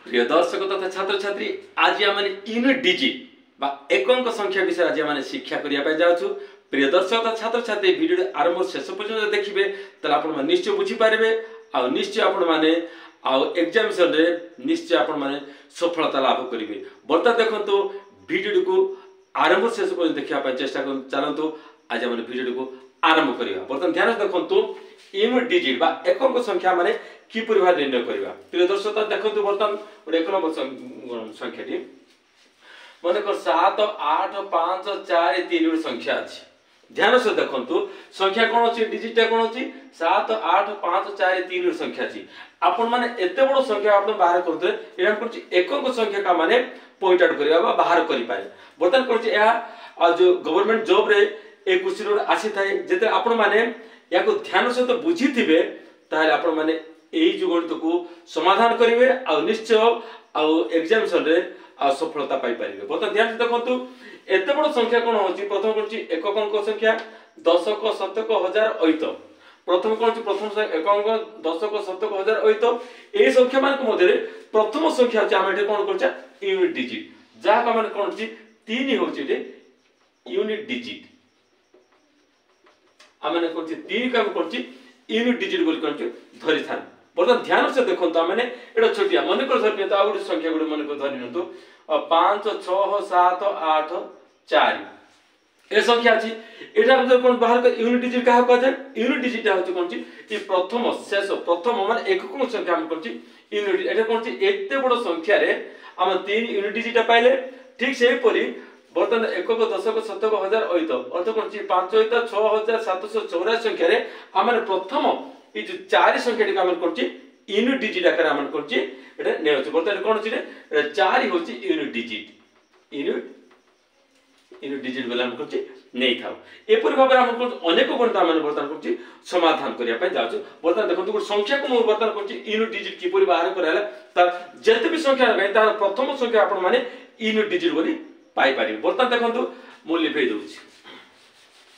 प्रिय दर्शक तथा छात्र छात्री आज आम यूनिट डिजिट बा एकंक संख्या विषय आज आम शिक्षा करने जाऊँ। प्रिय दर्शक तथा छात्र छात्री वीडियो आरंभ शेष पर्यटन देखिए तो आप निश्चय बुझीपारे आ निश्चय आपण मैंने एग्जामिनेशन रे निश्चय आपण मैंने सफलता लाभ करेंगे। बर्तमान देखो वीडियो को आरंभ शेष पर्यटन देखा चेष्टा चलतु। आज आम वीडियो को आरंभ करवा। बर्तमान ध्यान देखो यूनिट डिजिट बा एकंक संख्या माने किपरि भाव निर्णय करवा। प्रिय दर्शक देखो बर्तमान गोटे एक नंबर संख्याटी मन कर 7 8 5 4 3 संख्या अच्छी। ध्यान से देखो संख्या कौन अच्छी डिजिट कौन अच्छी 7 8 5 4 3 संख्या अच्छी। आपण माने एते बड़ संख्या आपण बाहर करते एटा करछि एकंक संख्या का माने पॉइंट आउट करबा बाहर करि पारे। बर्तमान करछि या जो गवर्नमेंट जॉब रे ए क्वेश्चन आसी थाए जेते आपण माने या को ध्यान सहित बुझी थिबे ताले आपण माने एई जो गणित को समाधान करिवे आ निश्चय आ एग्जामिनेशन रे आ सफलता पाई परिवे। बर्तमान ध्यान से देखंतु एते बड़ संख्या कोन होची। प्रथम करछि एकक अंक संख्या दशक शतक हजार अयुत। प्रथम कोन छि प्रथम एकक अंक दशक शतक हजार अयुत। एई संख्या मान के मध्यरे प्रथम संख्या छि हम एटे कोन करछा यूनिट डिजिट जा का मान कोन छि 3 होची एटे यूनिट डिजिट आमने कोन छि 3 का कोन छि यूनिट डिजिट बोल कोन छि धरि थान। बर्तमान ध्यान से देखो आमने एटा छोटिया मन कर धरि तो आ गुटे संख्या गुटे मन कर धरि नतो 5 6 7 8 4 ए संख्या अछि। एटा कोन बाहर कर यूनिट डिजिट का कहते यूनिट डिजिट होछि कोन छि ई प्रथम शेष प्रथम माने एकक संख्या हम कोन छि यूनिट एटा कोन छि एते बड़ संख्या रे हम 3 यूनिट डिजिट पाइले। ठीक सेही परि बर्तमान एकक दशक शतक हजार अयुत अर्थ कोन छि 5 अयुत 6784 संख्या रे हमने प्रथम ई जो 4 संख्या को हम कोन छि यूनिट डिजिट आकार हम कोन छि एटा ने होछि। बर्तमान कोन छि रे 4 होछि यूनिट डिजिट यूनिट डिजिट बेला हम कोन छि नै थाउ। एपर भाबे हम कोन अनेक गणित हम बर्तमान कोन छि समाधान करिया पय जाउछु। बर्तमान देखंतु गुड संख्या को हम बर्तमान कोन छि यूनिट डिजिट किपरि बाहर कराला त जते भी संख्या रहै तार प्रथम संख्या आपण माने यूनिट डिजिट बोली पाई पारि। बर्तमान देखंतु मु लिखै दउछि।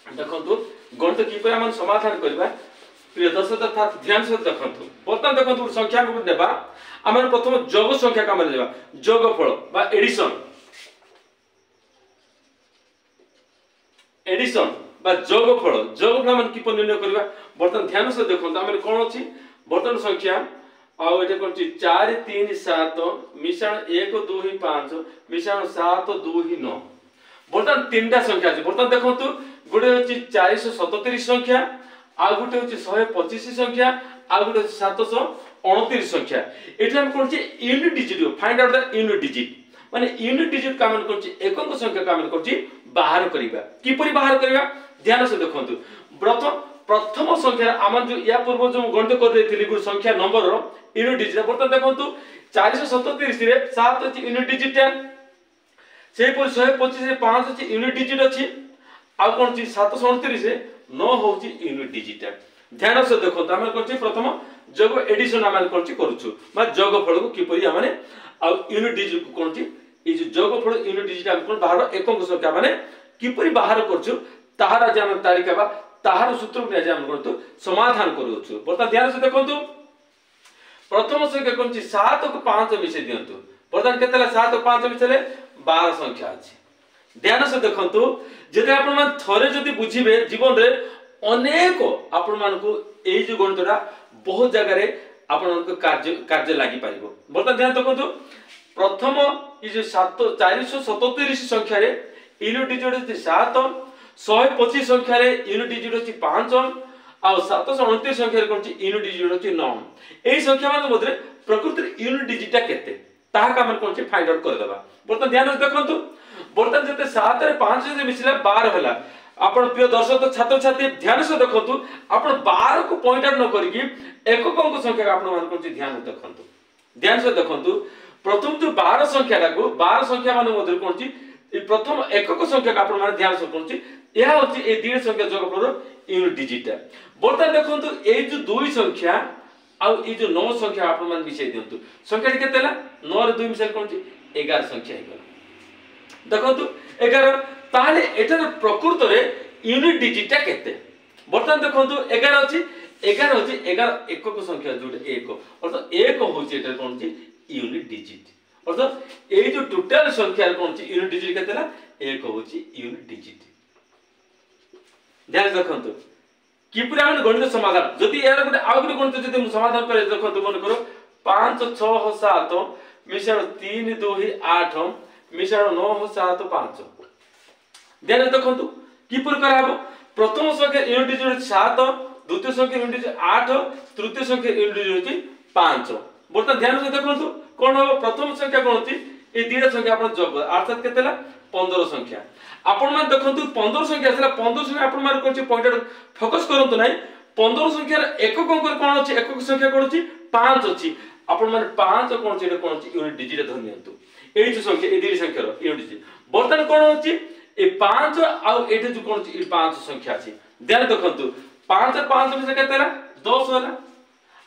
देखंतु गणित किपरि हम समाधान करबा। प्रिय दर्शक ध्यान से देखंतु बर्तमान देखंतु संख्या को नेबा हम प्रथम जोग संख्या का माने लेबा जोगफल बा एडिशन बा जोगफल मन किपरि निर्णय करबा। बर्तमान ध्यान से देखंतु हम कोन अछि बर्तमान संख्या आ एटा कोन छि 4 3 7 मिश्रण 1 2 5 मिश्रण 7 2 9। बर्तमान तीनटा संख्या अछि। बर्तमान देखंतु गुडे अछि 437 संख्या आ गुटे अछि 125 संख्या आ गुटे 729 संख्या। एटा हम कोन छि unit digit find out the unit digit माने यूनिट डिजिट का मन कोन छि एकक संख्या का मन कोन छि बाहर करिबा। किपरि बाहर करिबा ध्यान से देखंतु प्रथम संख्या आम जो या पूर्व जो गणित कर देथिली गुड संख्या नंबर यूनिट डिजिट बर्तमान देखंतु 437 रे 7 अछि यूनिट डिजिट सेही पर 125 रे 5 अछि यूनिट डिजिट अछि आ कोन छि 729 रे 9 होछि यूनिट डिजिट। ध्यान से देखंतु हम कोन छि प्रथम जोग एडिशन हम कोन छि करूछु मा जोगफल को किपरि हमने आ यूनिट डिजिट को कोन छि ई जो जोगफल यूनिट डिजिट हम कोन बाहर एकक संख्या माने किपरि बाहर करछु ताहार आज हम तारिका बा ताहार सूत्र को आज हम करतो समाधान करूछु। बर्तमान ध्यान से देखंतु प्रथम संख्या कोन छि 7 को 5 मिसे दियंतु। बर्तमान केतला 7 को 5 मिसेले 12 संख्या अछि। ध्यान से देखंतु जेते आपण मान थरे जदी बुझिबे जीवन रे अनेक आपण मान को एई जो गणितरा बहुत जगह रे आपण को कार्य लागि पारिबो। बर्तमान ध्यान देखंतु प्रथम ई जो 437 संख्या रे यूनिट डिजिट अछि 7 125 संख्या रे यूनिट डिजिट अछि 5 आ 729 संख्या रे कोन छि यूनिट डिजिट अछि 9। एई संख्या मान मधरे प्रकृति यूनिट डिजिट केते ताहा का मन कोन छि फाइंड आउट कर देबा। बर्तमान ध्यान से देखंतु बर्तमान जते 7 रे 5 से मिसले 12 होला। आपण प्रिय दर्शक छात्र छात्री ध्यान से देखंतु आपण 12 को पॉइंट आउट न करिकि एकक अंक संख्या का आपण मान कोन छि ध्यान से देखंतु। ध्यान से देखंतु प्रथम जो 12 संख्या को 12 संख्या मान मधरे कोन छि प्रथम एकक संख्या का आपण मान ध्यान से कोन छि यह होछि ए दीड संख्या जोगफल यूनिट डिजिट। बर्तमान देखंतु ए जो 2 संख्या आ ए जो 9 संख्या आपण मान मिसै दियंतु। संख्या केतेला 9 रे 2 मिसै कोन छि 11 संख्या हे गेल। देखंतु 11 ताले एटा प्रकृत रे यूनिट डिजिट केते। बर्तमान देखंतु 11 अछि 11 एकक संख्या जोटे 1 अर्थात 1 होछि एटा कोन छि यूनिट डिजिट अर्थात ये जो टोटल संख्या कौन सी यूनिट डिजिट केते ना एक होची यूनिट डिजिट ध्यान रखंतु किपरि हम गणित समाधान जदि यार गोटे आ गोटे गणित जदि समाधान करे देखंतु मन करो 5 6 7 मिश्रण 3 2 8 मिश्रण 9 7 5 ध्यान देखंतु किपरि कराबो प्रथम संख्या यूनिट डिजिट 7 द्वितीय संख्या यूनिट डिजिट 8 तृतीय संख्या यूनिट डिजिट 5 बर्तमान ध्यान से देखंतु कोन हो प्रथम संख्या कोन होती ए दुईटा संख्या आपण जोग अर्थात केतेला 15 संख्या आपण मान देखंतु 15 संख्या असला 15 संख्या आपण मान कोन पॉइंट फोकस करंतु नाही 15 संख्या एकक अंक कोन अछि एकक संख्या कोन अछि 5 अछि आपण मान 5 कोन अछि कोन अछि यूनिट डिजिट धरनियंतु एई जो संख्या ए दुई संख्या रो यूनिट डिजिट बर्तमान कोन अछि ए 5 आ एटे जो कोन अछि ए 5 संख्या अछि ध्यान देखंतु 5 5 में से केतेला 10 होला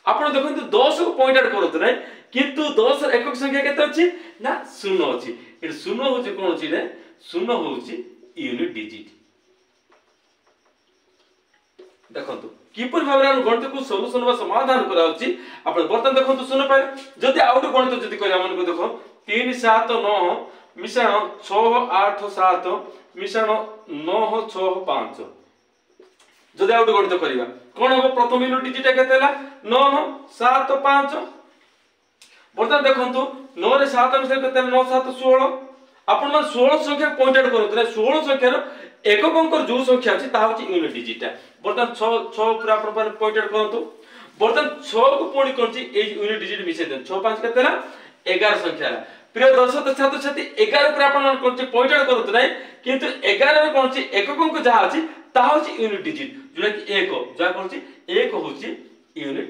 आपण देखंतु 10 को पॉइंट आउट करत नै किंतु 10 एकक संख्या केते अछि ना 0 अछि ए 0 होछि कोन अछि रे 0 होछि यूनिट डिजिट देखंतु किपर भाबरा गणित को सॉल्यूशन वा समाधान करा अछि आपण बर्तन देखंतु सुन पाए जदि आउट गणित जदि करिया मन को देखो 3 7 9 मिश्रण 6 8 7 मिश्रण 9 6 5 जदि आउट गणित करिया कोन हो प्रथम यूनिट डिजिट केतेला 9 7 5 बर्तन देखंतु 9 रे 7 मिश्रण केतेला 9 7 16 आपण मन 16 संख्या पॉइंट आउट करत रे 16 संख्या रो एकक अंक जो संख्या अछि ता होछि यूनिट डिजिट बर्तन 6 पूरा आपण पॉइंट आउट करंतु बर्तन 6 को पूर्ण करछि ए यूनिट डिजिट मिसे देन 6 5 केतेला 11 संख्या प्रिय दर्शक छात्र छात्री 11 पूरा आपण करछि पॉइंट आउट करत नै किंतु 11 रे कोन छि एकक अंक जहा अछि ता होछि यूनिट डिजिट जोटा कि 1 जहा कोन छि 1 होछि यूनिट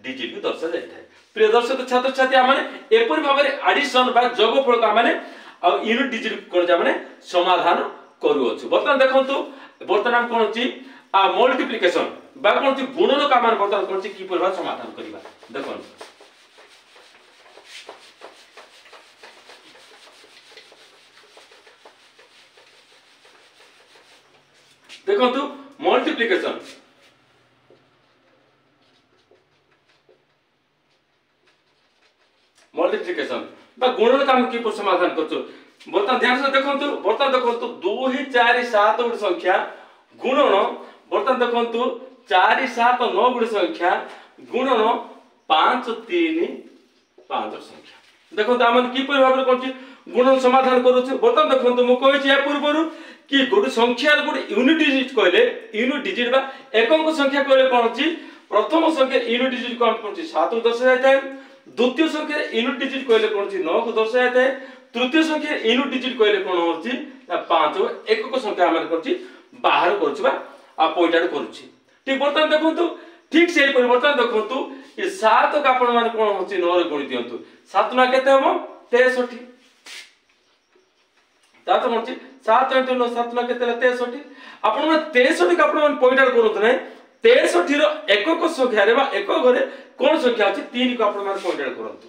डिजिट को दर्शा जाय थाय प्रिय दर्शक छात्र छात्री माने एपर भाबरे एडिशन बा जोगफल का माने आ यूनिट डिजिट कोन जा माने समाधान करू अछि बर्तमान देखंतु बर्तमान कोन अछि आ मल्टीप्लिकेशन बा कोन अछि गुणन का मान बर्तमान कोन अछि की परबा समाधान करिबा देखन देखंतु मल्टीप्लिकेशन बा गुणन काम की पर समाधान करछो बर्तमान ध्यान से देखंतु बर्तमान देखंतु 2 4 7 गुड संख्या गुणन बर्तमान देखंतु 4 7 9 गुड संख्या गुणन 5 3 5 संख्या देखंतु हमन की पर भाबरे करछि गुणन समाधान करूछु बर्तमान देखंतु मु कहछि या पूर्वरु कि गुड संख्या गुड यूनिट डिजिट कहले यूनिट डिजिट बा एकक संख्या कहले कोन अछि प्रथम संख्या यूनिट डिजिट कोन कोन 7 को दर्शाय थाए द्वितीय संख्या यूनिट डिजिट कहले कोन अछि 9 को दर्शाय थाए तृतीय संख्या यूनिट डिजिट कहले कोन होछि 5 एकक संख्या हमन करछि बाहर करछु बा आ पॉइंट आउट करछि ठीक बर्तमान देखंतु ठीक से परिवर्तन देखंतु ये 7 का आपण मान कोन होछि 9 रे गुणी दियंतु 7 ना केते हो 63 ता तो होछि 7 * 9 7 ना केते 63 आपण मान 63 का आपण मान पॉइंट आउट करंतु नै 63 रो एकक संख्या रे बा एकक घरे कोन संख्या अछि 3 को आपण मान पॉइंट आउट करंतु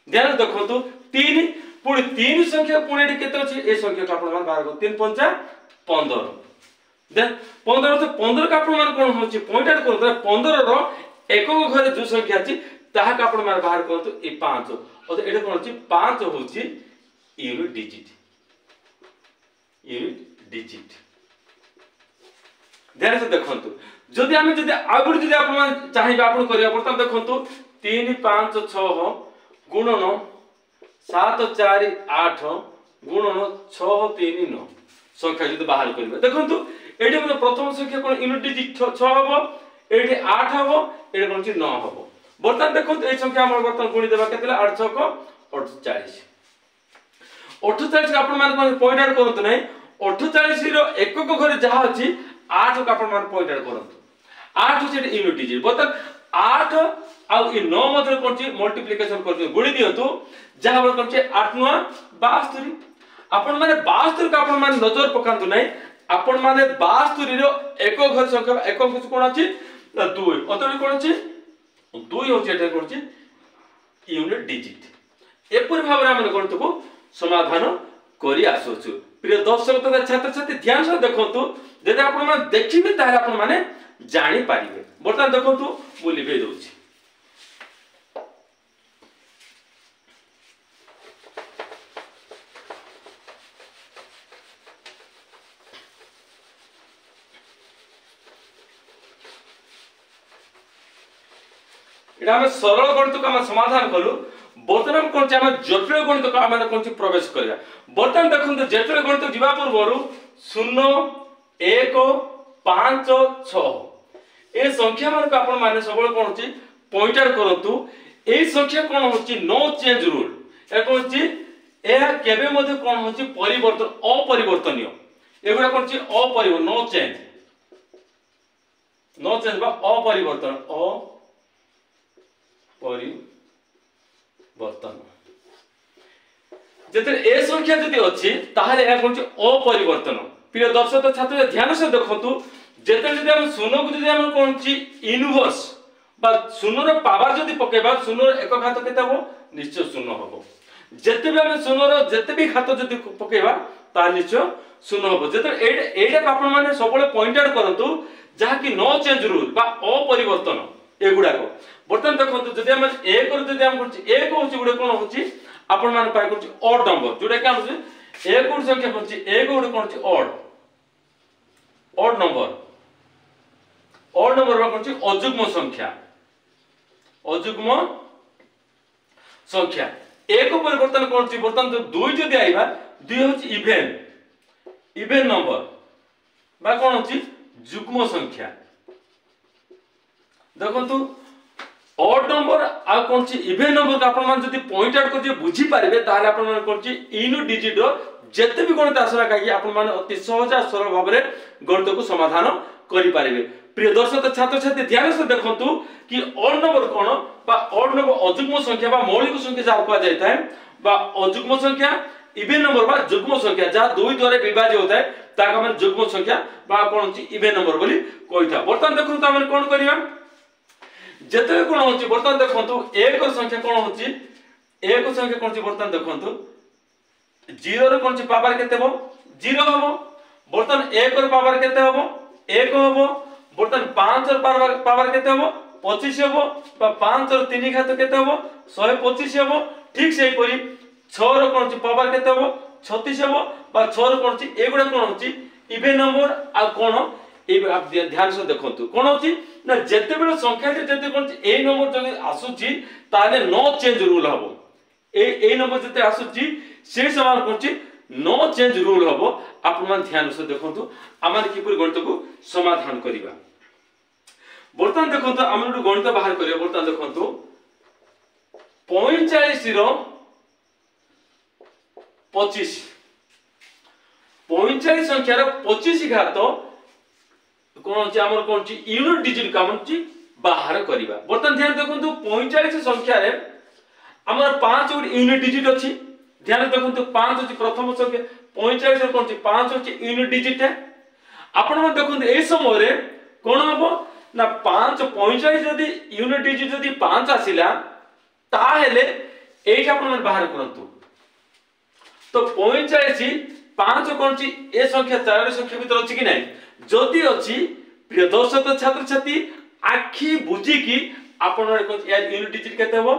ध्यान देखंतु 3 पुणी 3 संख्या पुणी एठी केते अछि ए संख्या का आपण मान बाहर को 3 5 15 देन 15 तो 15 का आपण मान कोन होछि पॉइंट आउट करंतु 15 रो एकक घरे जो संख्या अछि ताहा का आपण मान बाहर करंतु ए 5 और एठी कोन अछि 5 होछि यूनिट डिजिट ध्यान से देखंतु जदि हम जदि आगुड जदि आपण चाहिबा आपण करिया परतन देखंतु 3 5 6 गुणन 7 4 8 गुणन 6 3 9 संख्या जदि बाहर करिबा देखंतु एठी हम प्रथम संख्या कोन यूनिट डिजिट 6 हबो एठी 8 हबो एठी कोन छि 9 हबो बर्तमान देखंतु ए संख्या हमर बर्तमान गुणी देबा केतला 8 6 को 48 48 का आपण मान कोन पॉइंट आउट करंतु नै 48 रो एकक घरे जहा अछि 8 का आपण मान पॉइंट आउट करंतु 8 से यूनिट डिजिट बर्तमान 8 आ इ 9 मध्ये कोन छि मल्टीप्लिकेशन करते गुणी दियंतु जहा बळ कोन छि 8 9 72 आपण माने 72 का आपण मान नजर पकांतु नै आपण माने 72 रो एकक घर संख्या एकक कोन अछि 2 अतरी कोन अछि 2 होछि एटा कोन अछि यूनिट डिजिट एपर भाबरे हम गणित को समाधान करी आसोछु प्रिय दर्शक तथा छात्र छात्री ध्यान से देखंतु जदि आपण माने देखिबे ताहे आपण माने जानि पारिबे बर्तमान देखंतु मु लिबे दोछि এটা আমি सरल गणित को हम समाधान कलु बर्तमान कौन हम जटिल गणित को आम कौन प्रवेश करवा बर्तमान देखो जटिल गणित जीवा पूर्व 0 1 5 6 ए संख्या मान को आपण माने सब कौन पॉइंट आउट करंतु ए संख्या कौन होची नो चेंज रूल ए कौन होची ए केबे मध्ये कौन होची परिवर्तन अपरिवर्तनीय एगुडा कौन होची अपरिवर्तन नो चेंज बा अपरिवर्तन अपरिवर्तन जेते ए संख्या जदी अछि ताहले ए कौन होची अपरिवर्तन प्रिय दर्शक छात्र ध्यान से देखंतु जेते जदी हम शून्य को जदी हम कौन होची इनवर्स बा शून्य रो पावर जदी पकेबा शून्य एक घात केते हो निश्चय शून्य होबो जेते भी हम शून्य रो जेते भी घात जदी पकेबा ता निश्चय शून्य होबो जेते एटा आपण माने सबले पॉइंट आउट करंतु जहा कि नो चेंज रूल बा अपरिवर्तन एगुडा को बर्तन देखंतु जदी हम 1 रो जदी हम करछि 1 होछि गुडे कोन होछि आपण माने पाइ करछि ऑड नंबर जोडा का होछि 1 गुड संख्या करछि 1 गुडे कोन होछि ऑड नंबर बा करछि अजुग्म संख्या एक परिवर्तन कौन छि बर्तन जो 2 जदी आइबा 2 होछि इवेन नंबर बा कौन होछि जुग्म संख्या देखंतु ऑड नंबर आ कौन छि इवेन नंबर का आपण मान जदी पॉइंट आउट कर जे बुझी पारिबे ताले आपण मान कौन छि इन डिजिट जेते भी गणित आसला काकी आपण मान अति सहज आ सरल भाबरे गणित को समाधान करि पारिबे प्रिय दर्शक छात्र छात्री ध्यान से देखंतु कि ऑड नंबर कोन बा ऑड नंबर अजुग्म संख्या बा मौलिक संख्या जा को जाय थाए बा अजुग्म संख्या इवेन नंबर बा जुग्म संख्या जा 2 द्वारा विभाज्य होता है ताका हम जुग्म संख्या बा कोन छि इवेन नंबर बोली कहिथा बर्तमान देखंतु हम कोन करिया जते कोन होछि बर्तमान देखंतु एक संख्या कोन होछि एक संख्या कोन छि बर्तमान देखंतु 0 रो कोन छि पावर केते हो 0 होबो बर्तमान 1 रो पावर केते होबो 1 होबो बर्तमान 5 रो पावर केते होबो 25 होबो बा 5 रो 3 घात केते होबो 125 होबो ठीक सेही परी 6 रो कोन छि पावर केते होबो 36 होबो बा 6 रो कोन छि एगुडा कोन होछि इवेन नंबर आ कोन ए आप ध्यान से देखंतु कोन होछि ना जते बेले संख्या जते कोन छि ए नंबर जदि आसुछि ताले नो चेंज रूल हबो ए नंबर जते आसुछि से समान कोन छि नो चेंज रूल हबो आपण मान ध्यान से देखंतु आमान किपुर गणित को समाधान करिबा बर्तमान देखंतु आमान गणित बाहर करियो बर्तमान देखंतु 45 रो 25 45 संख्या रो 25 घात कोन छि हमर कोन छि यूनिट डिजिट का मन छि बाहर करिबा बर्तमान ध्यान देखंतु 45 संख्या रे हमर 5 यूनिट डिजिट अछि ध्यान देखंतु 5 अछि प्रथम संख्या 45 रो कोन छि 5 अछि यूनिट डिजिट है आपण मन देखंतु ए समय रे कोन हबो ना 5 45 जदी यूनिट डिजिट जदी 5 आसिला ता हेले एटा आपण मन बाहर करंतु तो 45 5 कोन छि ए संख्या चार संख्या भीतर अछि कि नै जदी अछि प्रिय दर्शक छात्र छात्री आखी बुझी कि आपण यूनिट डिजिट केते हबो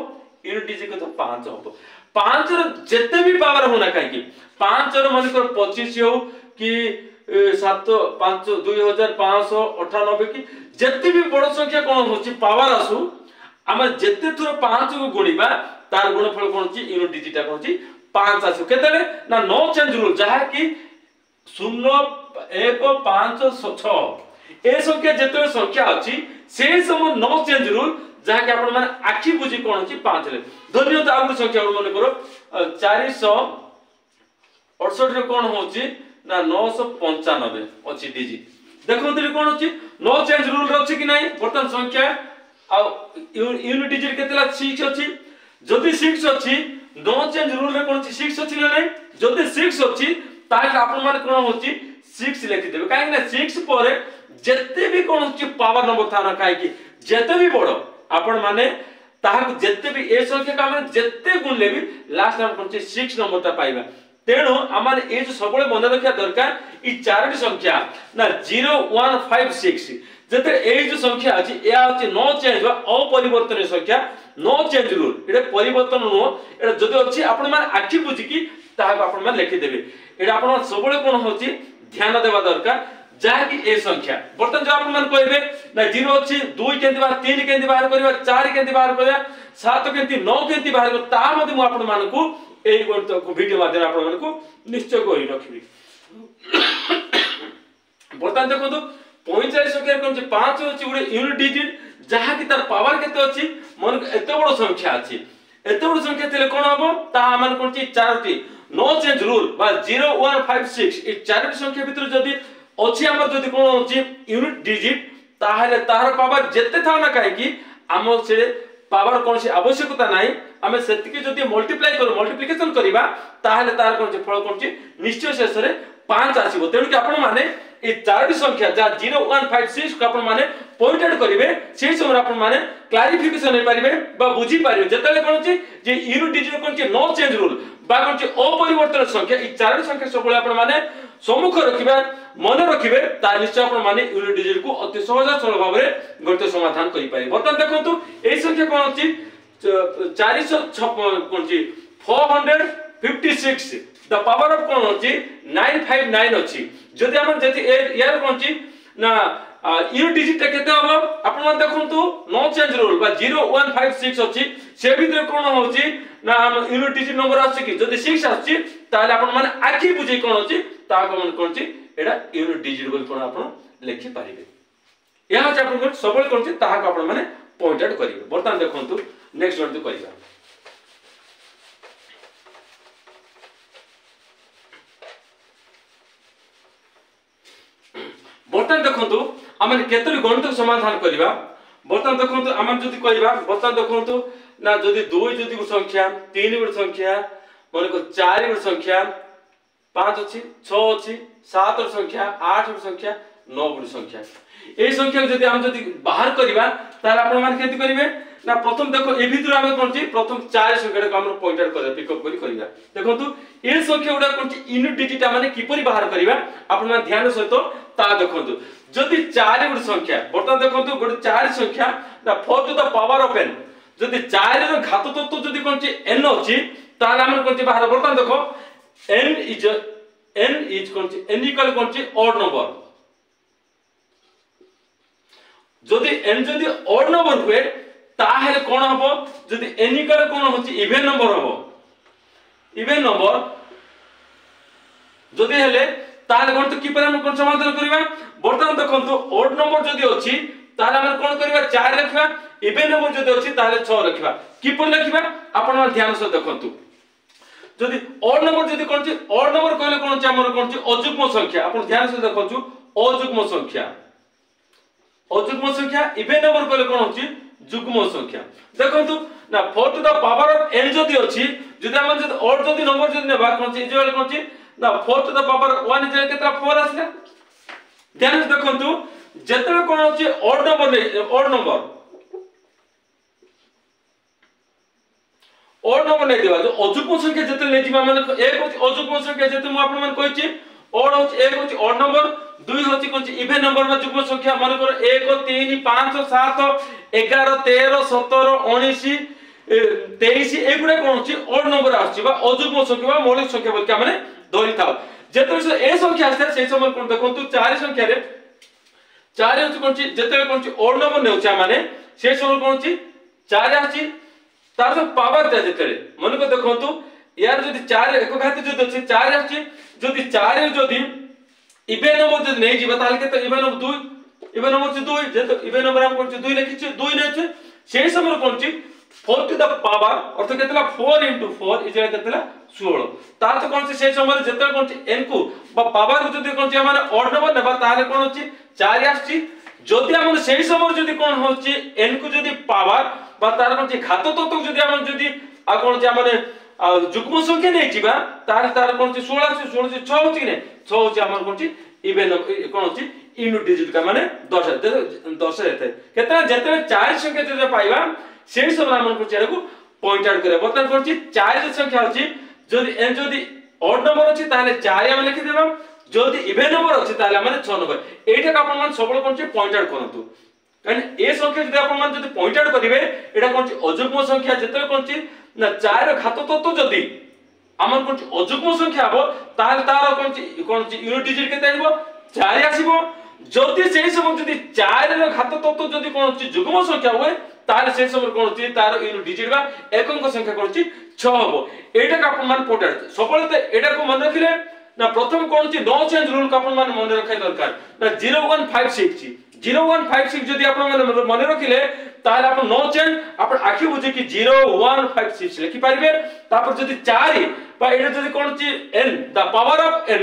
यूनिट डिजिट केते 5 हबो 5 रो जेते भी पावर होना काहे कि 5 रो मन को 25 हो कि 7 5 2598 कि जेते भी बड़ संख्या कोन होछि पावर आसु हम जेते थोर 5 को गुणीबा तार गुणफल कोन छि यूनिट डिजिट कोन छि 5 आसु केतेले ना नो चेंज रूल जहा कि 0 1 5 6 ए संख्या जेते संख्या अछि से सब नो चेंज रूल जहा कि आपण माने आखी बुझी कोन छि 5 रे धन्यवाद आगु संख्या मन करो 468 रे कोन होछि ना 995 अछि डिजिट देखो तरी कोन अछि नो चेंज रूल रे अछि कि नै बर्तन संख्या आ यूनिट डिजिट केतेला 6 अछि जदी 6 अछि नो चेंज रूल रे कोन अछि 6 अछि नै जदी 6 अछि ताले आपण माने कोन होछि 6 लिखि देबे काहे ना 6 परे जेते भी कोन अछि पावर नंबर थाना काहे कि जेते भी बड़ आपण माने ताहा जेते भी ए संख्या का माने जेते गुणले भी लास्ट नंबर कोन 6 नंबर ता पाइबा तेणु आमार ए जो सबले मन रखिया दरकार ई चारटी संख्या ना 0156 जते ए जो संख्या अछि ए अछि नो चेंज बा अपरिवर्तनीय संख्या नो चेंज रूल एटा परिवर्तन नो एटा जदि अछि आपण मान आखि बुझी कि ताहा आपण मान लिखि देबे एटा आपण सबले कोन होछि ध्यान देबा दरकार जहा कि ए संख्या बर्तन जो आपण मान कहबे ना 0 अछि 2 केंति बाहर 3 केंति बाहर करबा 4 केंति बाहर करबा 7 केंति 9 केंति बाहर ता मध्ये मु आपण मान को एई गणित को वीडियो माध्यम आपण मान को निश्चय कहि रखबी बर्तन देखो तो 45 संख्या कोन जे 5 अछि गुडे यूनिट डिजिट जहा कि तार पावर केते अछि मन एते बड़ संख्या अछि एते बड़ संख्या तेले कोन हबो ता मन कोन ची चारटी नो चेंज रूल बा 0 1 5 6 ए चारटी संख्या भीतर जदी अछि हमर जदी कोन अछि यूनिट डिजिट ताहाले तार पावर जेते था ना काहे कि हम से पावर कोन से आवश्यकता नाही हमें सेति के जदी मल्टीप्लाई करू मल्टीप्लिकेशन करिबा ताहाले तार कोन से फल कोन ची निश्चय शेष रे 5 आसीबो तेनु कि आपण माने ए चारटी संख्या जा 0 1 5 6 को आपण माने पॉइंट आउट करिवे से समय आपण माने क्लैरिफिकेशन नै परिबे बा बुझी परिबे जतले कोन ची जे यूनिट डिजिट कोन ची नो चेंज रूल बा कोन ची अपरिवर्तन संख्या ई चारटी संख्या सबले आपण माने सम्मुख रखिबा मन रखिबे ता निश्चय आपण माने यूनिट डिजिट को अति सहज सरल भाव रे गणित समाधान करि पारे बर्तन देखंतु ए संख्या कोन ची 456 कोन ची 456 द पावर ऑफ कोन अछि 959 अछि जदि हम जति यार कोन ची ना यूनिट डिजिट केते हबो आपण मन देखंतु नो चेंज रूल बा 0 1 5 6 अछि से भीतर कोन होछि ना हम यूनिट डिजिट नंबर अछि कि जदि 6 अछि ताले आपण मन आखि बुझै कोन अछि ता कोन कोन ची एडा यूनिट डिजिट बोल कोन आपण लिखि पारिबे या छ आपण सबल कोन ची ताहा को आपण माने पॉइंट आउट करिवे बर्तन देखंतु नेक्स्ट गणित करिबा बर्तन देखंतु आमे केतरी गणित समाधान करिबा बर्तन देखंतु आमे जदी करिबा बर्तन देखंतु ना जदी 2 जदी को संख्या 3 गुड संख्या माने को 4 गुड संख्या 5 अछि 6 अछि 7 गुड संख्या 8 गुड संख्या 9 गुड संख्या ए संख्या जदी हम जदी बाहर करिबा तार आपण मान केति करिवे ना प्रथम देखो ए भीतर आमे कोन छी प्रथम 4 संख्या को हम पॉइंट आउट कर पिक अप करिबा देखंतु ए संख्या उडा कोन छी यूनिट डिजिट माने किपरि बाहर करिबा आपण मान ध्यान सहित ता देखंतु जदी 4 गुड संख्या बर्तन देखंतु गुड 4 संख्या the 4 to the power of n जदी 4 रो घात तत्व जदी कोन छी n अछि ताले हमर कोन छी बाहर बर्तन देखो n इज कोन छी n इक्वल कोन छी ऑड नंबर जदी n जदी ऑड नंबर हुए ताहेले कोन हबो जदी n इक्वल कोन होछि इवन नंबर हबो इवन नंबर जदी हेले ताले कोन तो की पर हम कोन समाधान करिबा बर्तन देखंतु ऑड नंबर जदी अछि ताले हम कोन करिबा 4 रखिबा इवन नंबर जदी अछि ताले 6 रखिबा की पर रखिबा आपण मन ध्यान से देखंतु जदी ऑड नंबर जदी कोन छी ऑड नंबर कहले कोन छी हमर कोन छी अजुग्म संख्या आपण ध्यान से देखंतु अजुग्म संख्या इवन नंबर कहले कोन होछि जुग्म संख्या देखंतु ना 4 to the power of n जदी अछि जदी हम जदी ऑड जदी नंबर जदी नेबा कोन छी इजल कोन छी ना 4 टू द पावर 1 इज केतरा 4 आसिला ध्यान से देखंतु जतले कोन होछि ऑड नंबर नै देबा जो अजुग्म संख्या जतले नै जिबा माने एक होछि अजुग्म संख्या जते मु आपन मन कहै छी ऑड होछि एक होछि ऑड नंबर 2 होछि कोन छी इवन नंबर बा जुग्म संख्या माने कर 1 3 5 7 11 13 17 19 23 एगुडा कोन होछि ऑड नंबर आछि बा अजुग्म संख्या बा मौलिक संख्या बोल के माने धरि थाओ जते से ए संख्या आसे से समय कोन देखंतु 4 संख्या रे 4 होछि कोन छी जते कोन छी ऑड नंबर नै होछि माने से समय कोन छी 4 आछि तार जो पावर ता जते मन को देखंतु यार जदी 4 एक घात जदी अछि 4 आछि जदी 4 जदी इवन नंबर जदी नै जिबा ताल के तो इवन नंबर 2 इवन नंबर 2 जते इवन नंबर हम कोन छी 2 लिखि छी 2 नै छै से समय कोन छी 4 टू द पावर अर्थ केतला 4 into 4 इज केतला 16 तार तो कोन छी से समय जते कोन छी n को बा पावर जदी कोन छी माने ऑड नंबर नेबा ताले कोन होची 4 आछि जदी हम से समय जदी कोन होची n को जदी पावर बा तार कोन छी घात तत्व जदी हम जदी आ कोन छी माने जुग्म संख्या नै जिबा तार कोन छी 16 से 16 से 6 होची नै 6 होची हमर कोन छी इवन कोन होची यूनिट डिजिट का माने 10 रहते केतना जते 4 संख्या जदी पाइबा से सब हमन को चेरा को पॉइंट आउट करे बतन कोन छी 4 संख्या होची जदी n जदी ऑड नंबर अछि ताले 4 हम लिखि देबा जदी इवन नंबर अछि ताले माने 6 नंबर एटा का अपन मान सबल कोन छी पॉइंट आउट करंतु कारण ए संख्या जदी अपन मान जदी पॉइंट आउट करिवे एटा कोन छी अजुग्म संख्या जते कोन छी ना 4 घात तत्व जदी हमन कोन छी अजुग्म संख्या हबो ताले तार कोन छी यूनिट डिजिट केते आइबो 4 आसीबो जदि सेही समय जदि 4 रो घात तत्व जदि कोन होची जुग्म संख्या होय तार से समय कोन होची तार यूनिट डिजिट बा एकक संख्या कोन होची 6 होबो एटा का अपन मान पोटा सबले तो एटा को मन रखिले ना प्रथम कोन होची नो चेंज रूल का अपन मान मन रखै दरकार ना 0156 छी 0156 जदि अपन मान मन रखिले तार अपन नो चेंज अपन आखि बुझे कि 0156 लिखि पारिबे तापर जदि 4 बा एटा जदि कोन होची n the power of n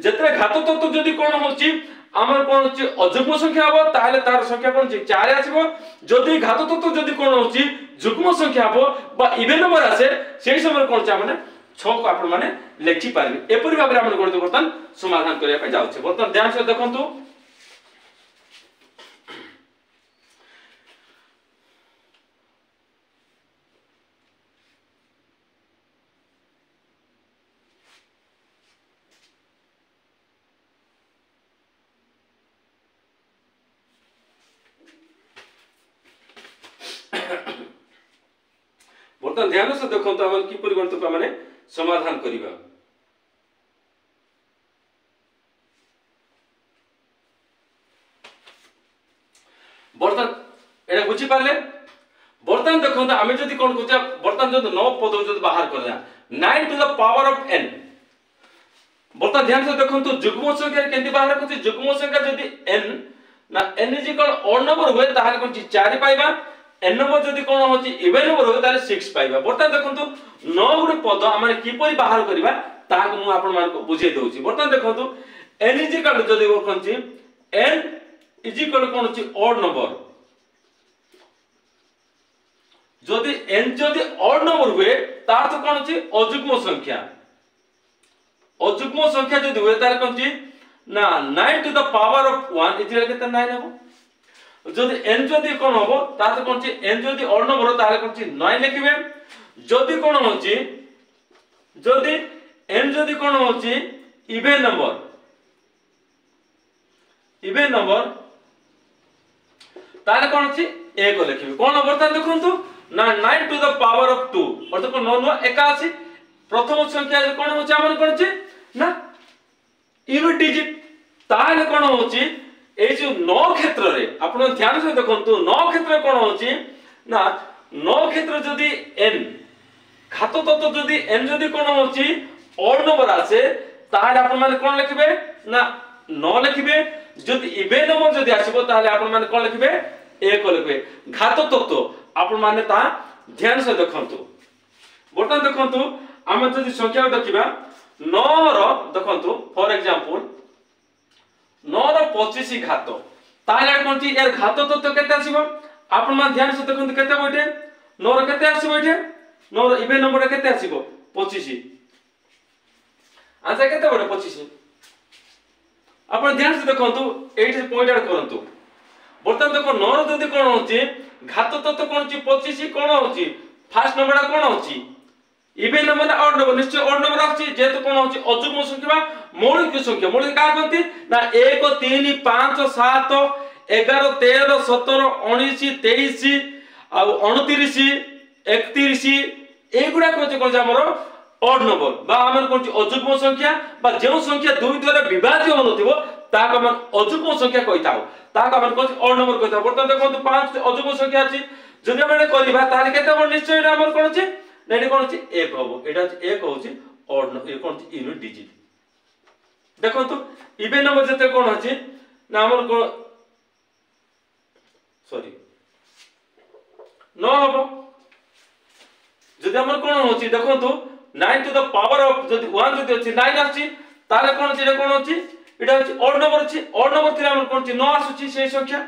जतरे घात तत्व जदि कोन होची आमर कोन होची अजुग्म संख्या हो ताले तार संख्या कोन होची 4 आसीबो जदि घात तत्व जदि कोन होची जुग्म संख्या हो बा इवन नंबर आसे सेही समय कोन होची माने 6 को आपण माने लेखि पारिबे एपरि भाबरे हमन गणित बर्तन समाधान करिया पे जाउछे बर्तन ध्यान से देखंतु बर्तन ध्यान से देखंतु हमन की परिगणित को माने समाधान करिबा बर्तन एटा बुझी पाले बर्तन देखंतु आमे जदी कोन कोचा बर्तन जदी 9 पद जदी बाहर करला 9 to the power of n बर्तन ध्यान से देखंतु जुग्म संख्या केंति बाहर करछि जुग्म संख्या जदी n ना n is equal odd number होय ताहार कोन 4 पाइबा n नंबर जदी कोन होची इवन नंबर होय ताले 6 पाइबा बर्तन देखंतु 9 गुडे पद आमे किपरि बाहर करबा ताक मु आपन मान को बुझे दउची बर्तन देखंतु n इज इक्वल जदी कोनची n इज इक्वल कोन होची ऑड नंबर जदी n जदी ऑड नंबर हुए तार तो कोन होची अजुग्म संख्या जदी हुए तार कोनची ना 9 to the power of 1 is equal केते 9 हबो जदि n जदि कोन होबो ताते कोन छि n जदि ऑड नंबर हो ताले कोन छि 9 लिखिबे जदि कोन होछि जदि n जदि कोन होछि इवन नंबर ताले कोन छि 1 लिखिबे कोन बर्तन देखंतु ना 9 टू द पावर ऑफ 2 अर्थात कोन 9 81 प्रथम संख्या कोन होछि हमन कोन छि ना यूनिट डिजिट ताले कोन होछि ए जो 9 क्षेत्र रे आपण ध्यान से देखंतु 9 क्षेत्र कोन होछि ना 9 क्षेत्र जदी n घात तत्व जदी n जदी कोन होछि ऑड नंबर आसे ताले आपण माने कोन लिखिबे ना 9 लिखिबे जदी इवन नंबर जदी आसीबो ताले आपण माने कोन लिखिबे 1 लिखिबे घात तत्व आपण माने ता ध्यान से देखंतु बर्तन देखंतु हम जदी संख्या देखिबा 9 रो देखंतु फॉर एग्जांपल 9 रो 25 घात ताले कोन छि यार घात तत्व केते आसीबो आपण मान ध्यान से देखंतु केते बैठे 9 रो केते आसीबो एठे 9 रो इवन नंबर केते आसीबो 25 आंसर केते बडे 25 आपण ध्यान से देखंतु एठी पॉइंट आउट करंतु बर्तन देखो 9 रो जदी कोन होछि घात तत्व कोन छि 25 कोन होछि फर्स्ट नंबर कोन होछि इवन नंबर ऑड नंबर निश्चय ऑड नंबर आछि जेतु कोन होछि अजुग्म संख्या मौलिक का कहंती ना 1 3 5 7 11 13 17 19 23 आ 29 31 एगुडा कोन हमर ऑड नंबर बा हमर कोन अजुग्म संख्या बा जेउ संख्या दुई द्वारा विभाज्य होनथिबो ताक हम अजुग्म संख्या कहिताओ ताक हम कोन ऑड नंबर कहिताओ बर्तन देखो 5 अजुग्म संख्या अछि जदि हम करबा ताले केते बड निश्चय हमर कोन अछि नेडी कोन अछि 1 होबो एटा 1 होछि ऑड नंबर ए कोन अछि यूनिट डिजिट देखो तो इवन नंबर जते कोन अछि ना हमर को सॉरी 9 होबो जदि हमर कोन होछि देखो तो 9 टू द पावर ऑफ जदि 1 जदि अछि 9 अछि ताले कोन अछि कोन अछि एटा अछि ऑड नंबर अछि ऑड नंबर थिले हमर कोन अछि 9 आसुछि सेही संख्या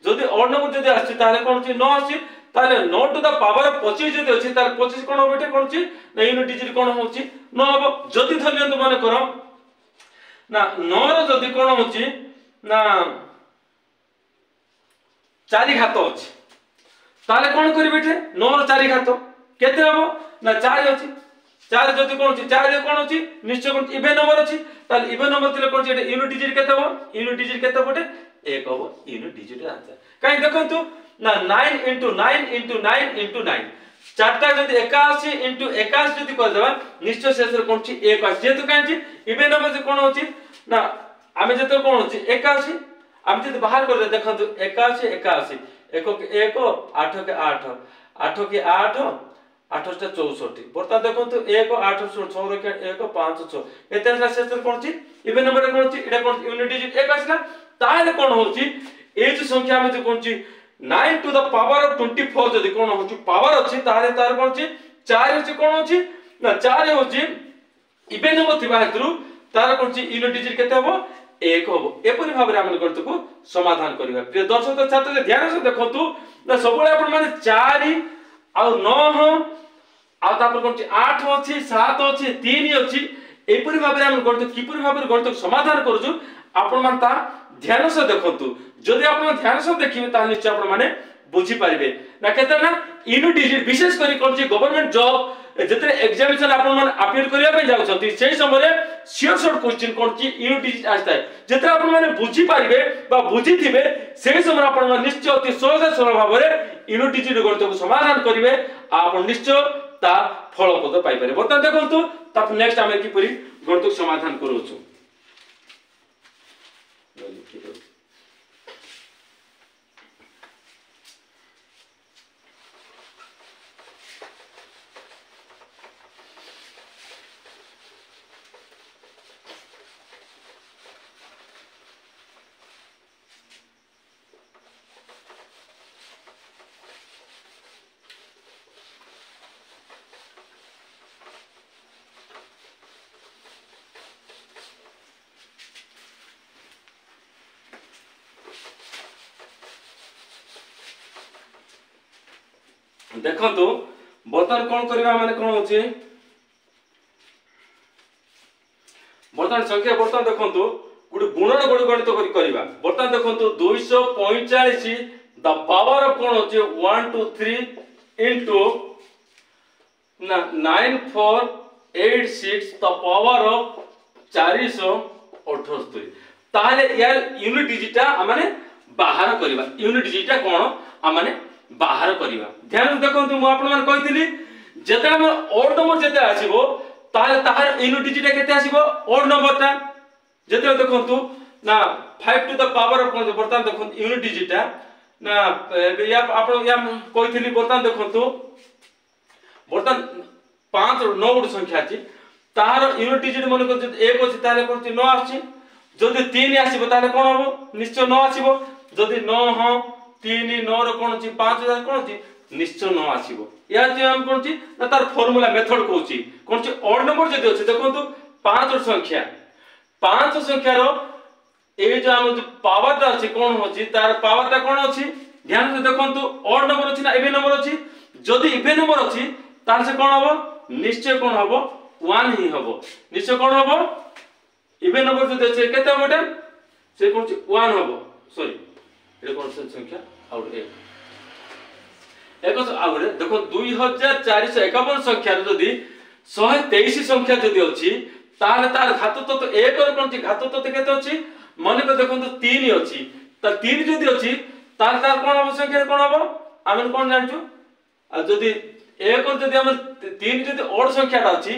जदि ऑड नंबर जदि अछि ताले कोन अछि 9 अछि ताले 9 टू द पावर ऑफ 25 जदि अछि ताले 25 कोन होबे कोन अछि ना यूनिट डिजिट कोन होछि 9 होबो जदि धरलियंतु माने करो ना 9 रो जदि कोन होछि ना 4 घात अछि ताले कोन करिबेठे 9 रो 4 घात केते होबो ना 4 अछि 4 जदि कोन अछि 4 रे कोन अछि निश्चय कोन इवन नंबर अछि ताले इवन नंबर तिले कोन अछि यूनिट डिजिट केते होबो यूनिट डिजिट केते बटे 1 होबो यूनिट डिजिट आंसर काई देखंतु ना 9 into 9 into 9 into 9 चारटा जदि 81 into 81 जदि कर देबा निश्चय शेष रे कोन छि 1 अछि जेतु काई छि इवन नंबर जे कोन होछि ना आमे जते कोन होची 81 आमे जते बाहर कर देखंतु 81 81 1 के 1 8 के 8 8 के 8 8 टा 64 बर्ता देखंतु 1 8 6 रखे 1 5 6 एते शेष कोन छि इवन नंबर कोन छि एटा कोन यूनिट डिजिट 1 आसला ताले कोन होची ए जो संख्या में जो कोन छि 9 टू द पावर ऑफ 24 जदी कोन होची पावर अछि ताले तार कोन छि 4 होची कोन होची ना 4 होची इवन नंबर थिबा हेतु तार कोन छि यूनिट डिजिट केते हबो 1 हबो एपरि भाबरे हमन गणित को समाधान करिबा प्रिय दर्शक छात्र ध्यान से देखंतु ना सबले अपन माने 4 आ 9 आ तापर कोन छि 8 अछि 7 अछि 3 अछि एपरि भाबरे हम गणित किपरि भाबरे गणित समाधान करूछु आपण मान ता ध्यान से देखंतु जदि आपण ध्यान से देखिबे ता निश्चय आपण माने बुझी पारिबे ना केते ना यूनिट डिजिट विशेष करी कोन छि गवर्नमेंट जॉब जते एग्जामिनेशन आपण मान अपील करिया पे जाउ छथि सेही समय सियोर शॉर्ट क्वेश्चन कोन छि यूनिट डिजिट आस्ता है जते आपण माने बुझी पारिबे बा बुझी थिबे सेही समय आपण मान निश्चय अति सहज सरल भाबरे यूनिट डिजिट गणित को समाधान करिवे आपण निश्चय ता फलप्रद पाई पारे बर्तमान देखंतु ता नेक्स्ट आमे किपरि गणित समाधान करूछु देखंतु बर्तमान कोन करबा माने कोन होची बर्तमान संख्या बर्तमान देखंतु गुड गुणन गुड गणित करबा बर्तमान देखंतु 245 द पावर ऑफ कोन होची 1 2 3 इनटू ना 9486 द पावर ऑफ 478 ताले यार यूनिट डिजिटा माने बाहर करबा यूनिट डिजिटा कोन आ माने बाहर करिवा ध्यान देखंतु मु आपण मान कहितली जते हम ओड नंबर जते आसीबो ताले ताहार यूनिट डिजिट केते आसीबो ओड नंबर ता जते देखंतु ना 5 टू द पावर ऑफ बर्तमान देखंतु यूनिट डिजिटा ना या आपण या कहितली बर्तमान देखंतु बर्तमान 5 और 9 गुड संख्या अछि ताहार यूनिट डिजिट मन को जते 1 अछि ताले कोन 9 आछि जदि 3 आसीबो ताले कोन हबो निश्चय 9 आसीबो जदि 9 ह 3 9 रो कोन छि 5000 कोन छि निश्चय 9 आसीबो या जे हम कोन छि ना तार फार्मूला मेथड कहूची कोन छि ऑड नंबर जदि अछि देखंतु 5 संख्या 5 संख्या रो ए जो हम जो पावर ता अछि कोन होछि तार पावर ता कोन अछि ध्यान से देखंतु ऑड नंबर अछि ना इवन नंबर अछि जदि इवन नंबर अछि तार से कोन हबो निश्चय कोन हबो 1 ही हबो निश्चय कोन हबो इवन नंबर जदि अछि केते हबो से कोन छि 1 हबो सॉरी एटा कोन संख्या आउट एक आउट देखो 2451 संख्या जदि 123 संख्या जदि अछि ताले तार घात तत्व 1 और कोन छि घात तत्व केते अछि माने को देखंतु 3 अछि त 3 जदि अछि तार तार कोन हबो संख्या कोन हबो आमे कोन जानछु आ जदि 1 और जदि हम 3 जदि ओड संख्या अछि